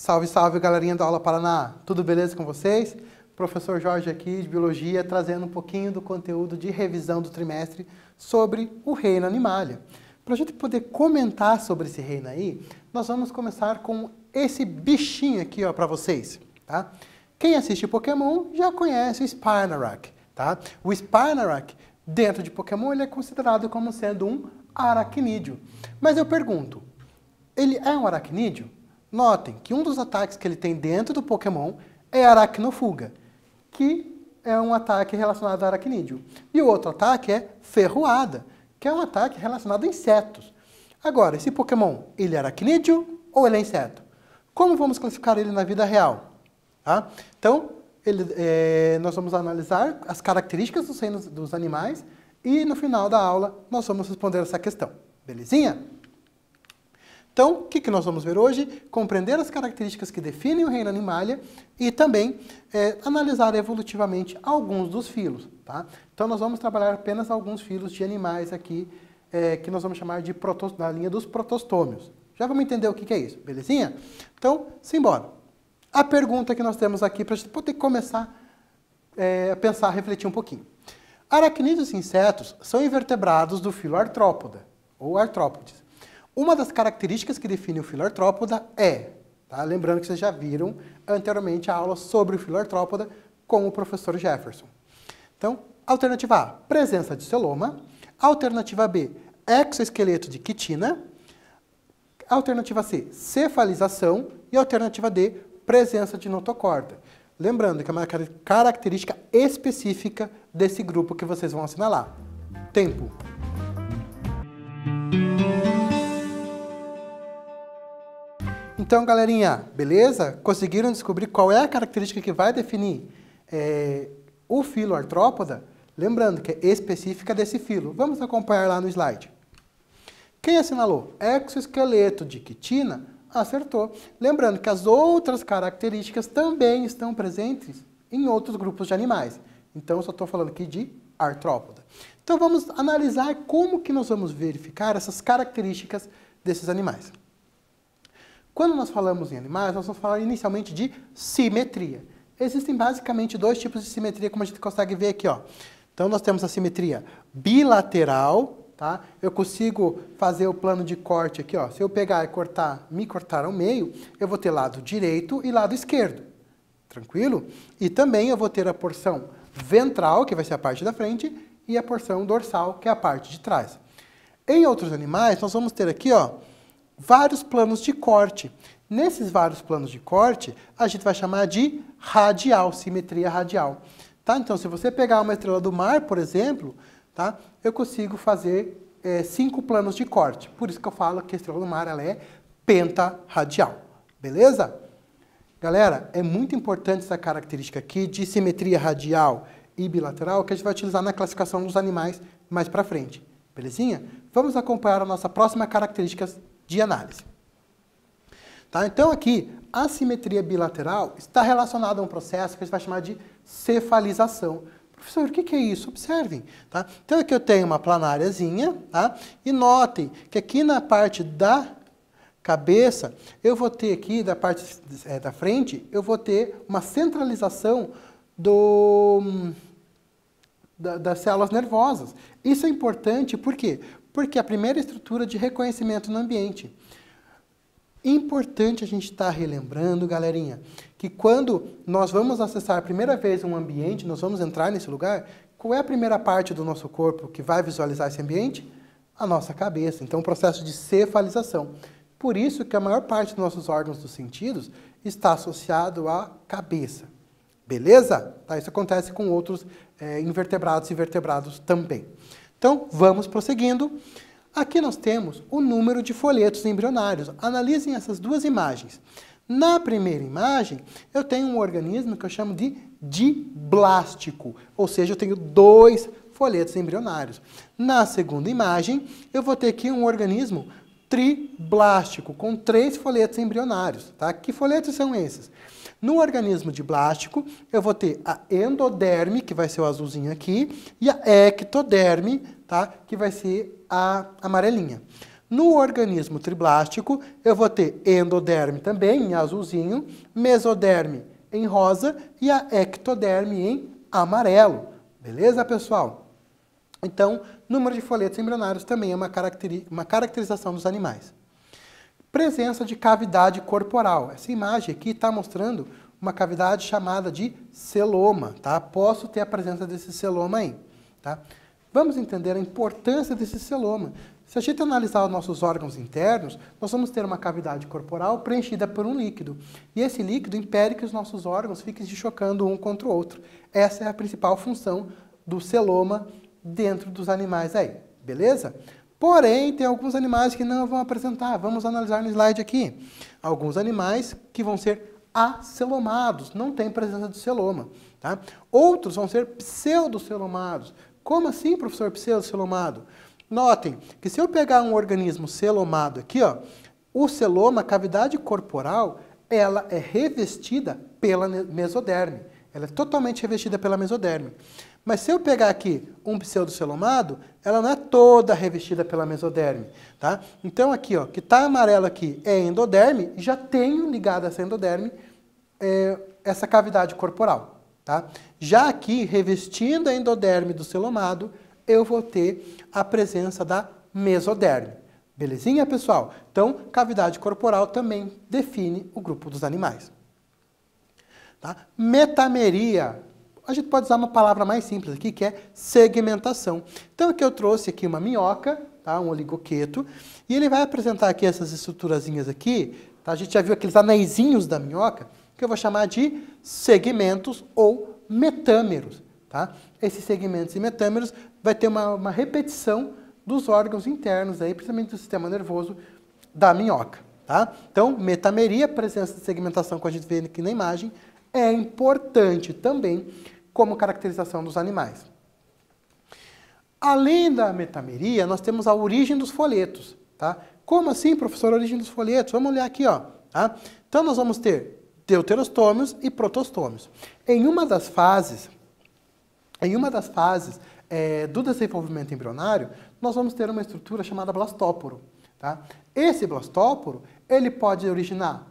Salve, salve, galerinha da Aula Paraná! Tudo beleza com vocês? Professor Jorge aqui, de Biologia, trazendo um pouquinho do conteúdo de revisão do trimestre sobre o reino Animalia. Para a gente poder comentar sobre esse reino aí, nós vamos começar com esse bichinho aqui, ó, para vocês, tá? Quem assiste Pokémon já conhece o Spinarak, tá? O Spinarak, dentro de Pokémon, ele é considerado como sendo um aracnídeo. Mas eu pergunto, ele é um aracnídeo? Notem que um dos ataques que ele tem dentro do Pokémon é Aracnofuga, que é um ataque relacionado a aracnídeo. E o outro ataque é Ferroada, que é um ataque relacionado a insetos. Agora, esse Pokémon, ele é aracnídeo ou ele é inseto? Como vamos classificar ele na vida real? Tá? Então, nós vamos analisar as características dos reinos dos animais e no final da aula nós vamos responder essa questão. Belezinha? Então, o que nós vamos ver hoje? Compreender as características que definem o reino Animalia e também analisar evolutivamente alguns dos filos. Tá? Então, nós vamos trabalhar apenas alguns filos de animais aqui, que nós vamos chamar de da linha dos protostômios. Já vamos entender o que é isso, belezinha? Então, simbora. A pergunta que nós temos aqui para a gente poder começar a pensar, a refletir um pouquinho. Aracnídeos e insetos são invertebrados do filo Artrópoda, ou Artrópodes. Uma das características que define o filo Artrópoda é, tá? Lembrando que vocês já viram anteriormente a aula sobre o filo Artrópoda com o professor Jefferson. Então, alternativa A, presença de celoma. Alternativa B, exoesqueleto de quitina. Alternativa C, cefalização. E alternativa D, presença de notocorda. Lembrando que é uma característica específica desse grupo que vocês vão assinalar. Tempo. Então, galerinha, beleza? Conseguiram descobrir qual é a característica que vai definir o filo Artrópoda? Lembrando que é específica desse filo. Vamos acompanhar lá no slide. Quem assinalou? Exoesqueleto de quitina? Acertou. Lembrando que as outras características também estão presentes em outros grupos de animais. Então, eu só estou falando aqui de Artrópoda. Então, vamos analisar como que nós vamos verificar essas características desses animais. Quando nós falamos em animais, nós vamos falar inicialmente de simetria. Existem basicamente dois tipos de simetria, como a gente consegue ver aqui, ó. Então, nós temos a simetria bilateral, tá? Eu consigo fazer o plano de corte aqui, ó. Se eu pegar e me cortar ao meio, eu vou ter lado direito e lado esquerdo. Tranquilo? E também eu vou ter a porção ventral, que vai ser a parte da frente, e a porção dorsal, que é a parte de trás. Em outros animais, nós vamos ter aqui, ó, vários planos de corte. Nesses vários planos de corte, a gente vai chamar de radial, simetria radial. Tá? Então, se você pegar uma estrela do mar, por exemplo, tá? Eu consigo fazer 5 planos de corte. Por isso que eu falo que a estrela do mar ela é pentarradial. Beleza? Galera, é muito importante essa característica aqui de simetria radial e bilateral que a gente vai utilizar na classificação dos animais mais para frente. Belezinha? Vamos acompanhar a nossa próxima característica de análise. Tá? Então, aqui, a simetria bilateral está relacionada a um processo que a gente vai chamar de cefalização. Professor, o que é isso? Observem. Tá? Então, aqui eu tenho uma planáriazinha, tá? E notem que aqui na parte da cabeça, eu vou ter aqui, da parte da frente, eu vou ter uma centralização das células nervosas. Isso é importante, por quê? Porque é a primeira estrutura de reconhecimento no ambiente. Importante a gente estar relembrando, galerinha, que quando nós vamos acessar a primeira vez um ambiente, nós vamos entrar nesse lugar, qual é a primeira parte do nosso corpo que vai visualizar esse ambiente? A nossa cabeça. Então, o processo de cefalização. Por isso que a maior parte dos nossos órgãos dos sentidos está associado à cabeça. Beleza? Tá? Isso acontece com outros invertebrados e vertebrados também. Então, vamos prosseguindo. Aqui nós temos o número de folhetos embrionários. Analisem essas duas imagens. Na primeira imagem, eu tenho um organismo que eu chamo de diblástico, ou seja, eu tenho 2 folhetos embrionários. Na segunda imagem, eu vou ter aqui um organismo triblástico, com 3 folhetos embrionários. Tá? Que folhetos são esses? No organismo diblástico, eu vou ter a endoderme, que vai ser o azulzinho aqui, e a ectoderme, tá? Que vai ser a amarelinha. No organismo triblástico, eu vou ter endoderme também, em azulzinho, mesoderme em rosa e a ectoderme em amarelo. Beleza, pessoal? Então, número de folhetos embrionários também é uma caracterização dos animais. Presença de cavidade corporal. Essa imagem aqui está mostrando uma cavidade chamada de celoma, tá? Posso ter a presença desse celoma aí, tá? Vamos entender a importância desse celoma. Se a gente analisar os nossos órgãos internos, nós vamos ter uma cavidade corporal preenchida por um líquido. E esse líquido impede que os nossos órgãos fiquem se chocando um contra o outro. Essa é a principal função do celoma dentro dos animais aí, beleza? Porém, tem alguns animais que não vão apresentar. Vamos analisar no slide aqui. Alguns animais que vão ser acelomados, não tem presença de celoma, tá? Outros vão ser pseudocelomados. Como assim, professor, pseudocelomado? Notem que se eu pegar um organismo celomado aqui, ó, o celoma, a cavidade corporal, ela é revestida pela mesoderme. Ela é totalmente revestida pela mesoderme. Mas se eu pegar aqui um pseudocelomado, ela não é toda revestida pela mesoderme, tá? Então aqui, ó, que está amarelo aqui é endoderme, já tenho ligado a essa endoderme essa cavidade corporal, tá? Já aqui, revestindo a endoderme do celomado, eu vou ter a presença da mesoderme. Belezinha, pessoal? Então, cavidade corporal também define o grupo dos animais. Tá? Metameria. A gente pode usar uma palavra mais simples aqui, que é segmentação. Então, aqui eu trouxe aqui uma minhoca, tá? Um oligoqueto, e ele vai apresentar aqui essas estruturazinhas aqui, tá? A gente já viu aqueles anéisinhos da minhoca, que eu vou chamar de segmentos ou metâmeros. Tá? Esses segmentos e metâmeros vai ter uma repetição dos órgãos internos, aí, principalmente do sistema nervoso da minhoca. Tá? Então, metameria, presença de segmentação que a gente vê aqui na imagem, é importante também como caracterização dos animais. Além da metameria, nós temos a origem dos folhetos. Tá? Como assim, professor, a origem dos folhetos? Vamos olhar aqui. Ó, tá? Então, nós vamos ter deuterostômios e protostômios. Em uma das fases do desenvolvimento embrionário, nós vamos ter uma estrutura chamada blastóporo. Tá? Esse blastóporo, ele pode originar,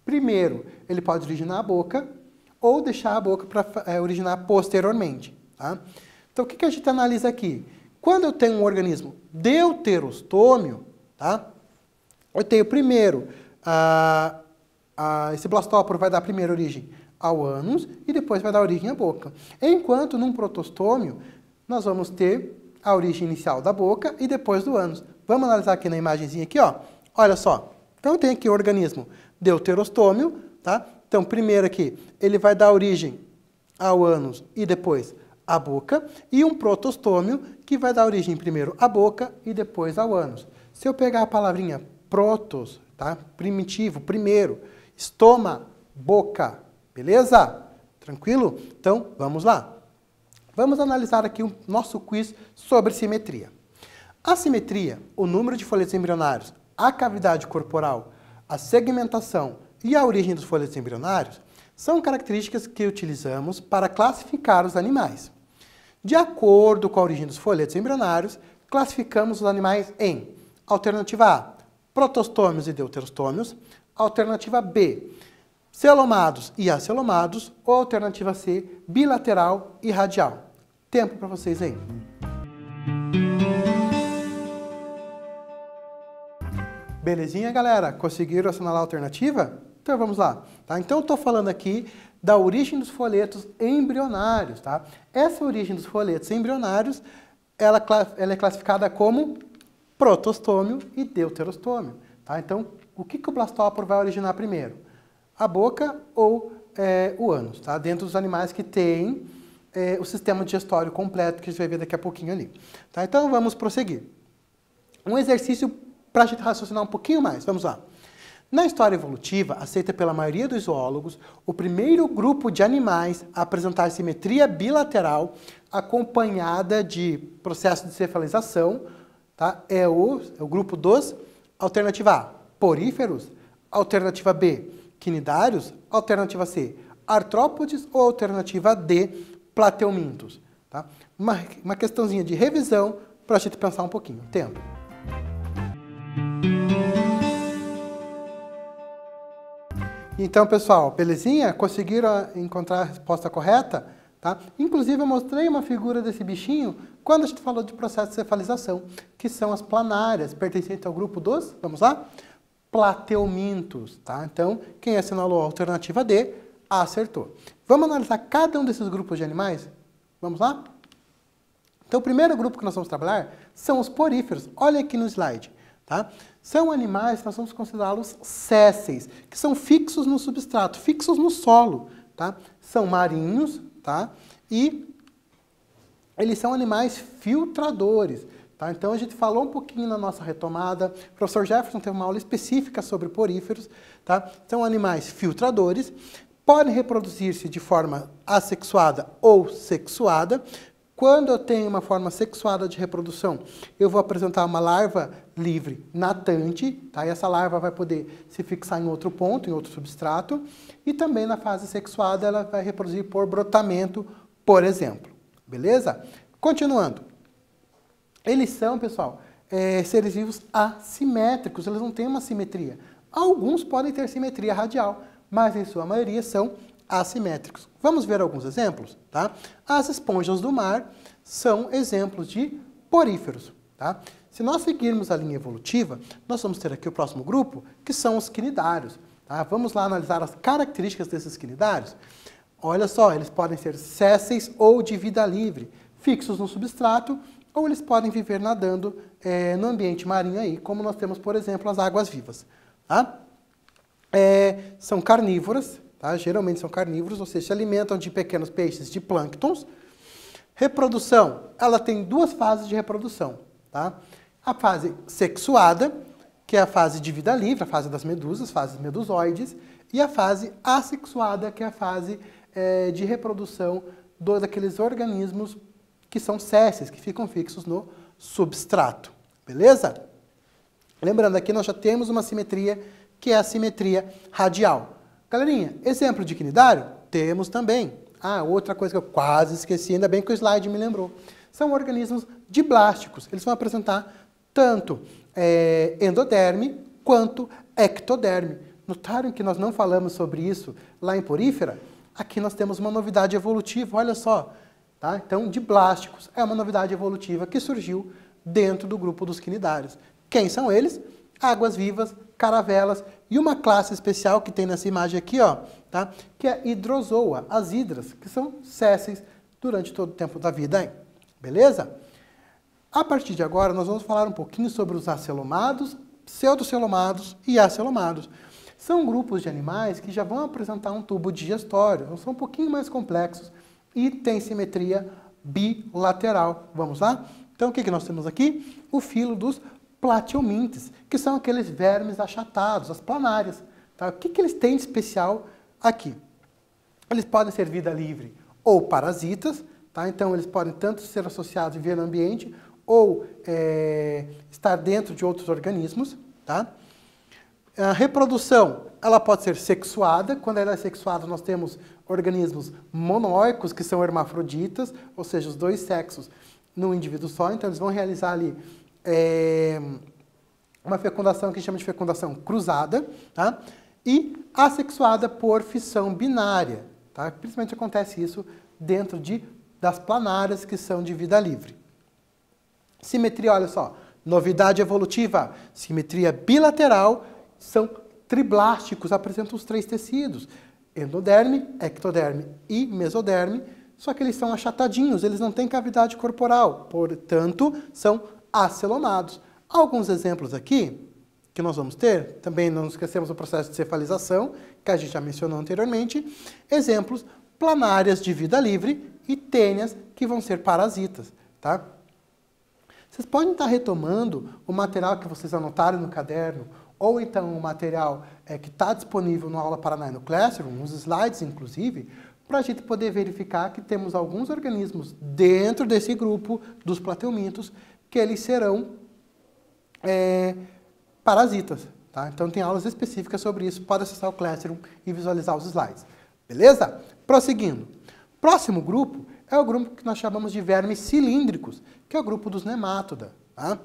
primeiro, ele pode originar a boca, ou deixar a boca para originar posteriormente. Tá? Então, o que a gente analisa aqui? Quando eu tenho um organismo deuterostômio, tá? Eu tenho primeiro, esse blastóporo vai dar primeiro origem ao ânus e depois vai dar origem à boca. Enquanto num protostômio, nós vamos ter a origem inicial da boca e depois do ânus. Vamos analisar aqui na imagenzinha aqui, ó. Olha só. Então tem aqui o organismo deuterostômio, tá? Então primeiro aqui, ele vai dar origem ao ânus e depois à boca, e um protostômio que vai dar origem primeiro à boca e depois ao ânus. Se eu pegar a palavrinha protos, tá? Primitivo, primeiro, estoma, boca, beleza? Tranquilo? Então, vamos lá. Vamos analisar aqui o nosso quiz sobre simetria. A simetria, o número de folhetos embrionários, a cavidade corporal, a segmentação e a origem dos folhetos embrionários são características que utilizamos para classificar os animais. De acordo com a origem dos folhetos embrionários, classificamos os animais em alternativa A, protostômios e deuterostômios, alternativa B, celomados e acelomados, ou alternativa C, bilateral e radial. Tempo para vocês aí. Belezinha, galera? Conseguiram assinalar a alternativa? Então vamos lá. Tá? Então eu estou falando aqui da origem dos folhetos embrionários. Tá? Essa origem dos folhetos embrionários, ela é classificada como protostômio e deuterostômio. Tá? Então, o que o blastóporo vai originar primeiro? A boca ou o ânus, tá? Dentro dos animais que têm o sistema digestório completo, que a gente vai ver daqui a pouquinho ali. Tá? Então, vamos prosseguir. Um exercício para a gente raciocinar um pouquinho mais. Vamos lá. Na história evolutiva, aceita pela maioria dos zoólogos, o primeiro grupo de animais a apresentar simetria bilateral acompanhada de processo de cefalização, tá? É o grupo dos, alternativa A, poríferos, alternativa B, quinidários, alternativa C, artrópodes ou alternativa D, plateumintos. Tá? Uma questãozinha de revisão para a gente pensar um pouquinho. Tempo. Então, pessoal, belezinha? Conseguiram encontrar a resposta correta? Tá? Inclusive, eu mostrei uma figura desse bichinho quando a gente falou de processo de cefalização, que são as planárias, pertencentes ao grupo dos, vamos lá? Plateumintos. Tá? Então, quem assinalou a alternativa D, acertou. Vamos analisar cada um desses grupos de animais? Vamos lá? Então, o primeiro grupo que nós vamos trabalhar são os poríferos. Olha aqui no slide. Tá? São animais que nós vamos considerá-los sésseis, que são fixos no substrato, fixos no solo. Tá? São marinhos, tá? E eles são animais filtradores. Tá? Então, a gente falou um pouquinho na nossa retomada. O professor Jefferson teve uma aula específica sobre poríferos. Tá? São animais filtradores, podem reproduzir-se de forma assexuada ou sexuada. Quando eu tenho uma forma sexuada de reprodução, eu vou apresentar uma larva livre natante, tá? E essa larva vai poder se fixar em outro ponto, em outro substrato, e também na fase sexuada ela vai reproduzir por brotamento, por exemplo. Beleza? Continuando. Eles são, pessoal, seres vivos assimétricos, eles não têm uma simetria. Alguns podem ter simetria radial, mas em sua maioria são assimétricos. Vamos ver alguns exemplos, tá? As esponjas do mar são exemplos de poríferos, tá? Se nós seguirmos a linha evolutiva, nós vamos ter aqui o próximo grupo, que são os quinidários, tá? Vamos lá analisar as características desses quinidários. Olha só, eles podem ser sésseis ou de vida livre, fixos no substrato, ou eles podem viver nadando no ambiente marinho aí, como nós temos, por exemplo, as águas-vivas, tá? São carnívoras, tá? Geralmente são carnívoros, ou seja, se alimentam de pequenos peixes, de plânctons. Reprodução, ela tem duas fases de reprodução. Tá? A fase sexuada, que é a fase de vida livre, a fase das medusas, fases medusoides, e a fase assexuada, que é a fase de reprodução daqueles organismos que são sésseis, que ficam fixos no substrato. Beleza? Lembrando, aqui nós já temos uma simetria, que é a simetria radial. Galerinha, exemplo de quinidário? Temos também. Outra coisa que eu quase esqueci, ainda bem que o slide me lembrou. São organismos diblásticos. Eles vão apresentar tanto endoderme quanto ectoderme. Notaram que nós não falamos sobre isso lá em porífera? Aqui nós temos uma novidade evolutiva, olha só. Tá? Então, diblásticos é uma novidade evolutiva que surgiu dentro do grupo dos quinidários. Quem são eles? Águas-vivas, caravelas e uma classe especial que tem nessa imagem aqui, ó, tá? Que é hidrozoa, as hidras, que são sésseis durante todo o tempo da vida. Hein? Beleza? A partir de agora, nós vamos falar um pouquinho sobre os acelomados, pseudocelomados e acelomados. São grupos de animais que já vão apresentar um tubo digestório, então são um pouquinho mais complexos e têm simetria bilateral. Vamos lá? Então, o que nós temos aqui? O filo dos plateumintes, que são aqueles vermes achatados, as planárias. Tá? O que eles têm de especial aqui? Eles podem ser vida livre ou parasitas, tá? Então eles podem tanto ser associados e viver no ambiente ou estar dentro de outros organismos. Tá? A reprodução, ela pode ser sexuada. Quando ela é sexuada, nós temos organismos monóicos, que são hermafroditas, ou seja, os dois sexos num indivíduo só. Então eles vão realizar ali uma fecundação que a gente chama de fecundação cruzada, tá? E assexuada por fissão binária. Tá? Principalmente acontece isso dentro das planárias, que são de vida livre. Simetria, olha só, novidade evolutiva, simetria bilateral, são triblásticos, apresentam os três tecidos, endoderme, ectoderme e mesoderme, só que eles são achatadinhos, eles não têm cavidade corporal, portanto, são acelomados. Alguns exemplos aqui que nós vamos ter, também não esquecemos o processo de cefalização, que a gente já mencionou anteriormente, exemplos, planárias de vida livre e tênias, que vão ser parasitas. Tá? Vocês podem estar retomando o material que vocês anotaram no caderno, ou então o material que está disponível no Aula Paraná e no Classroom, os slides inclusive, para a gente poder verificar que temos alguns organismos dentro desse grupo dos plateumintos que eles serão parasitas. Tá? Então tem aulas específicas sobre isso, pode acessar o Classroom e visualizar os slides. Beleza? Prosseguindo. Próximo grupo é o grupo que nós chamamos de vermes cilíndricos, que é o grupo dos nematoda. Tá?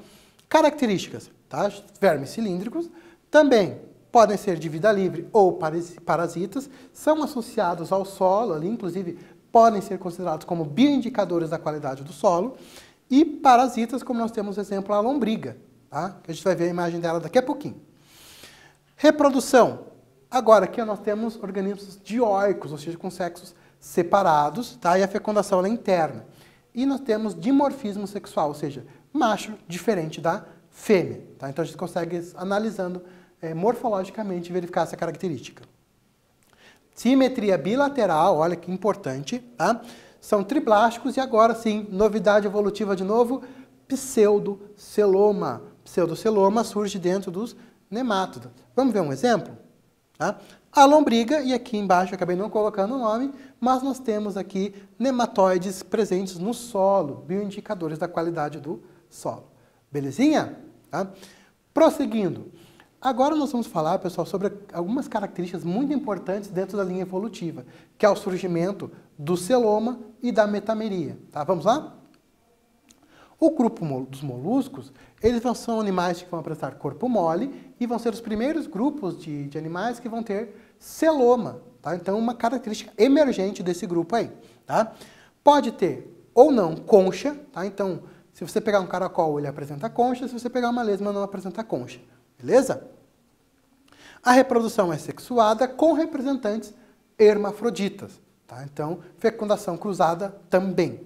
Características, tá? Vermes cilíndricos também podem ser de vida livre ou parasitas, são associados ao solo, ali, inclusive podem ser considerados como bioindicadores da qualidade do solo, e parasitas, como nós temos exemplo a lombriga, tá? Que a gente vai ver a imagem dela daqui a pouquinho. Reprodução. Agora aqui nós temos organismos dioicos, ou seja, com sexos separados, tá? E a fecundação ela é interna. E nós temos dimorfismo sexual, ou seja, macho diferente da fêmea, tá? Então a gente consegue, analisando morfologicamente, verificar essa característica. Simetria bilateral, olha que importante, tá? São triblásticos e agora sim, novidade evolutiva de novo, pseudoceloma. Pseudoceloma surge dentro dos nemátodos. Vamos ver um exemplo? Tá? A lombriga, e aqui embaixo eu acabei não colocando o nome, mas nós temos aqui nematóides presentes no solo, bioindicadores da qualidade do solo. Belezinha? Tá? Prosseguindo. Agora nós vamos falar, pessoal, sobre algumas características muito importantes dentro da linha evolutiva, que é o surgimento do celoma e da metameria. Tá? Vamos lá? O grupo dos moluscos, eles são animais que vão apresentar corpo mole e vão ser os primeiros grupos de animais que vão ter celoma. Tá? Então, uma característica emergente desse grupo aí. Tá? Pode ter ou não concha. Tá? Então, se você pegar um caracol, ele apresenta concha. Se você pegar uma lesma, não apresenta concha. Beleza? A reprodução é sexuada com representantes hermafroditas. Tá? Então, fecundação cruzada também.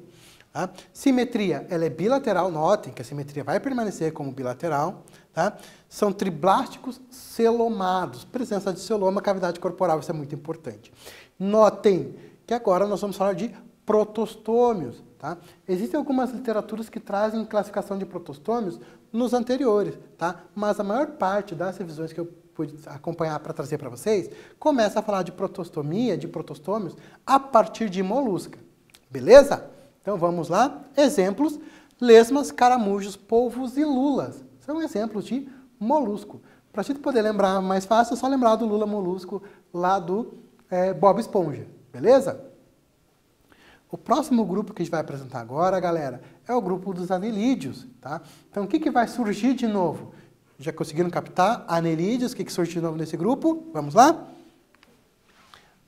Tá? Simetria, ela é bilateral, notem que a simetria vai permanecer como bilateral. Tá? São triblásticos celomados, presença de celoma, cavidade corporal, isso é muito importante. Notem que agora nós vamos falar de protostômios. Tá? Existem algumas literaturas que trazem classificação de protostômios nos anteriores, tá? Mas a maior parte das revisões que eu pude acompanhar para trazer para vocês começa a falar de protostomia, de protostômios, a partir de molusca. Beleza? Então vamos lá. Exemplos: lesmas, caramujos, polvos e lulas. São exemplos de molusco. Para a gente poder lembrar mais fácil, é só lembrar do lula molusco lá do Bob Esponja. Beleza? O próximo grupo que a gente vai apresentar agora, galera, é o grupo dos anelídeos. Tá? Então o que vai surgir de novo? Já conseguiram captar? Anelídeos, o que surge de novo nesse grupo? Vamos lá?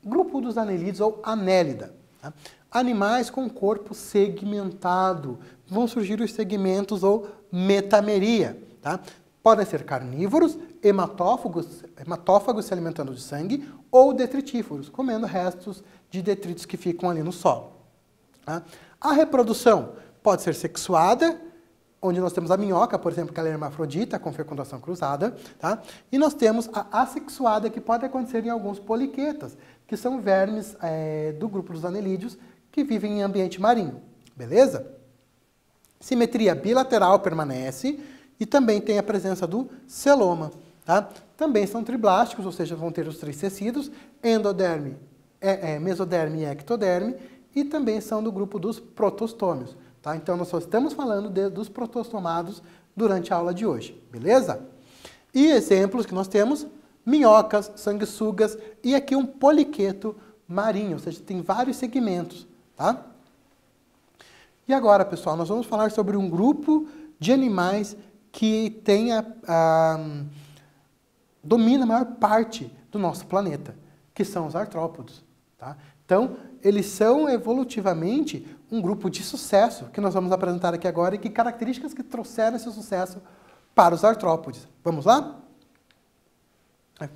Grupo dos anelídeos ou anélida. Tá? Animais com corpo segmentado. Vão surgir os segmentos ou metameria. Tá? Podem ser carnívoros, hematófagos se alimentando de sangue, ou detritívoros, comendo restos de detritos que ficam ali no solo. Tá? A reprodução pode ser sexuada, onde nós temos a minhoca, por exemplo, que ela é hermafrodita, com fecundação cruzada. Tá? E nós temos a assexuada, que pode acontecer em alguns poliquetas, que são vermes do grupo dos anelídeos, que vivem em ambiente marinho. Beleza? Simetria bilateral permanece e também tem a presença do celoma. Tá? Também são triblásticos, ou seja, vão ter os três tecidos, endoderme, mesoderme e ectoderme, e também são do grupo dos protostômios. Tá? Então, nós só estamos falando dos protostomados durante a aula de hoje. Beleza? E exemplos que nós temos: minhocas, sanguessugas e aqui um poliqueto marinho, ou seja, tem vários segmentos. Tá? E agora, pessoal, nós vamos falar sobre um grupo de animais que domina a maior parte do nosso planeta, que são os artrópodes. Tá? Então, eles são evolutivamente um grupo de sucesso, que nós vamos apresentar aqui agora, e que características que trouxeram esse sucesso para os artrópodes. Vamos lá?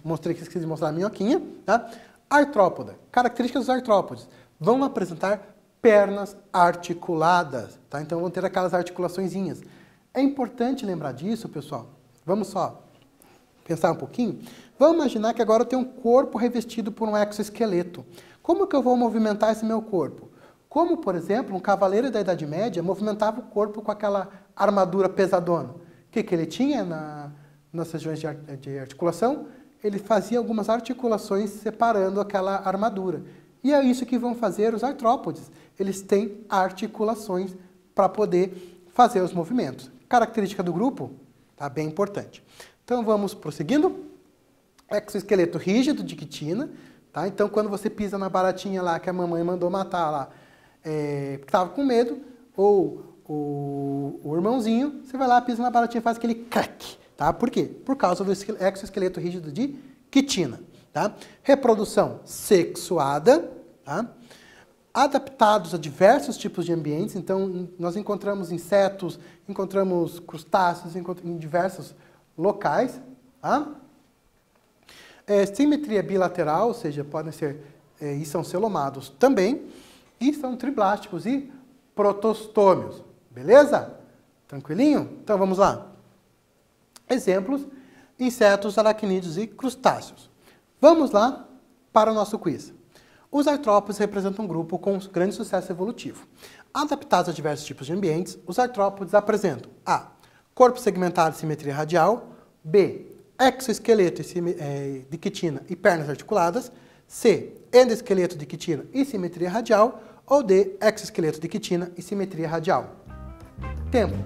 Mostrei que esqueci de mostrar a minhoquinha. Tá? Artrópoda. Características dos artrópodes. Vão apresentar pernas articuladas. Tá? Então, vão ter aquelas articulaçõezinhas. É importante lembrar disso, pessoal. Vamos só pensar um pouquinho. Vamos imaginar que agora eu tenho um corpo revestido por um exoesqueleto. Como que eu vou movimentar esse meu corpo? Como, por exemplo, um cavaleiro da Idade Média movimentava o corpo com aquela armadura pesadona. O que ele tinha nas regiões de articulação? Ele fazia algumas articulações separando aquela armadura. E é isso que vão fazer os artrópodes. Eles têm articulações para poder fazer os movimentos. Característica do grupo? Tá bem importante. Então vamos prosseguindo. Exoesqueleto rígido de quitina. Tá? Então, quando você pisa na baratinha lá que a mamãe mandou matar lá, porque estava com medo, ou o irmãozinho, você vai lá, pisa na baratinha e faz aquele crack. Tá? Por quê? Por causa do exoesqueleto rígido de quitina. Tá? Reprodução sexuada, tá? Adaptados a diversos tipos de ambientes, então nós encontramos insetos, encontramos crustáceos em diversos locais. Tá? Simetria bilateral, ou seja, podem ser e são celomados também, e são triblásticos e protostômios. Beleza? Tranquilinho? Então vamos lá. Exemplos: insetos, aracnídeos e crustáceos. Vamos lá para o nosso quiz. Os artrópodes representam um grupo com grande sucesso evolutivo. Adaptados a diversos tipos de ambientes, os artrópodes apresentam a. Corpo segmentado e simetria radial. B. Exoesqueleto de quitina e pernas articuladas. C. Endoesqueleto de quitina e simetria radial. Ou D. Exoesqueleto de quitina e simetria radial. Tempo.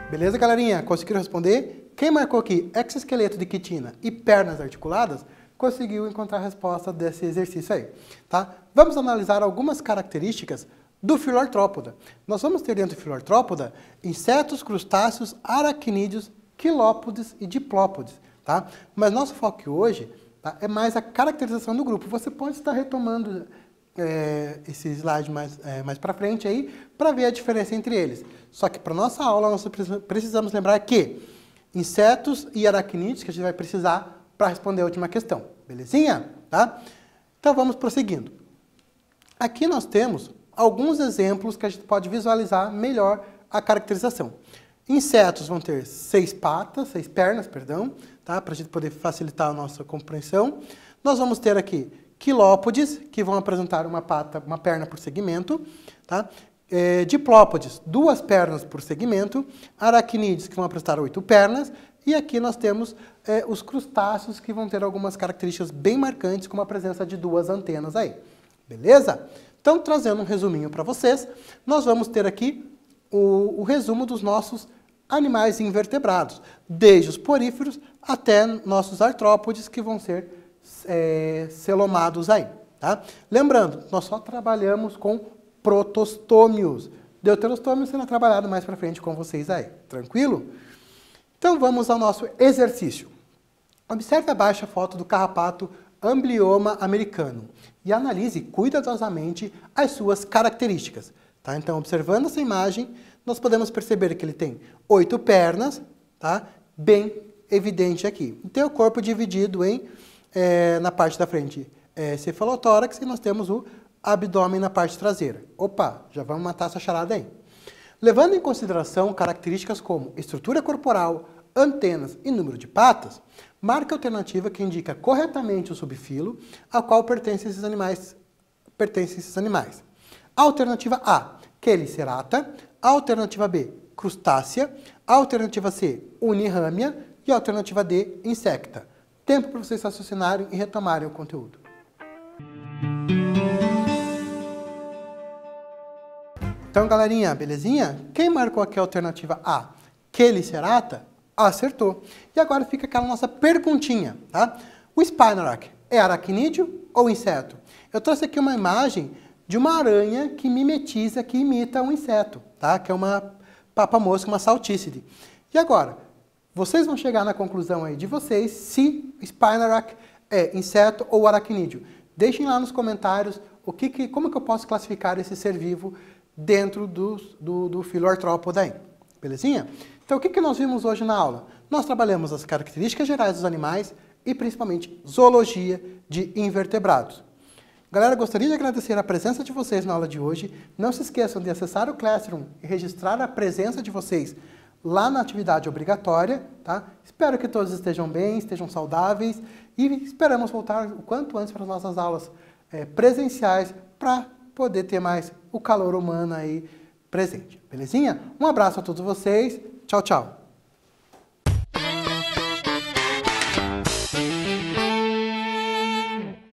Beleza, galerinha? Conseguiram responder? Quem marcou aqui exoesqueleto de quitina e pernas articuladas, conseguiu encontrar a resposta desse exercício aí. Tá? Vamos analisar algumas características do filoartrópoda. Nós vamos ter dentro do filoartrópoda insetos, crustáceos, aracnídeos, quilópodes e diplópodes. Tá? Mas nosso foco hoje, tá, é mais a caracterização do grupo. Você pode estar retomando esse slide mais para frente aí, para ver a diferença entre eles. Só que para nossa aula nós precisamos lembrar que insetos e aracnídeos que a gente vai precisar para responder a última questão. Belezinha? Tá? Então vamos prosseguindo. Aqui nós temos alguns exemplos que a gente pode visualizar melhor a caracterização. Insetos vão ter 6 pernas, tá? Para a gente poder facilitar a nossa compreensão. Nós vamos ter aqui quilópodes, que vão apresentar uma perna por segmento, tá? Diplópodes, 2 pernas por segmento, aracnídeos, que vão apresentar 8 pernas, e aqui nós temos os crustáceos, que vão ter algumas características bem marcantes, como a presença de 2 antenas aí. Beleza? Então, trazendo um resuminho para vocês, nós vamos ter aqui o resumo dos nossos animais invertebrados, desde os poríferos até nossos artrópodes, que vão ser celomados aí. Tá? Lembrando, nós só trabalhamos com protostômios. Deuterostômios será trabalhado mais para frente com vocês aí. Tranquilo? Então vamos ao nosso exercício. Observe abaixo a foto do carrapato Amblyomma americano e analise cuidadosamente as suas características. Tá? Então, observando essa imagem, nós podemos perceber que ele tem 8 pernas, tá? Bem evidente aqui. E tem o corpo dividido na parte da frente cefalotórax, e nós temos o abdômen na parte traseira. Opa, já vamos matar essa charada aí. Levando em consideração características como estrutura corporal, antenas e número de patas, marque a alternativa que indica corretamente o subfilo ao qual pertencem esses animais. Alternativa A, Chelicerata. Alternativa B, crustácea. Alternativa C, unirrâmia. E alternativa D, insecta. Tempo para vocês raciocinarem e retomarem o conteúdo. Então, galerinha, belezinha? Quem marcou aqui a alternativa A, Chelicerata, acertou. E agora fica aquela nossa perguntinha, tá? O Spinarak é aracnídeo ou inseto? Eu trouxe aqui uma imagem de uma aranha que mimetiza, que imita um inseto, tá? Que é uma papa-mosca, uma saltícide. E agora, vocês vão chegar na conclusão aí de vocês se o Spinarak é inseto ou aracnídeo. Deixem lá nos comentários como que eu posso classificar esse ser vivo dentro do filoartrópoda aí. Belezinha? Então, o que nós vimos hoje na aula? Nós trabalhamos as características gerais dos animais e, principalmente, zoologia de invertebrados. Galera, gostaria de agradecer a presença de vocês na aula de hoje. Não se esqueçam de acessar o Classroom e registrar a presença de vocês lá na atividade obrigatória, tá? Espero que todos estejam bem, estejam saudáveis e esperamos voltar o quanto antes para as nossas aulas presenciais para poder ter mais o calor humano aí presente. Belezinha? Um abraço a todos vocês. Tchau, tchau.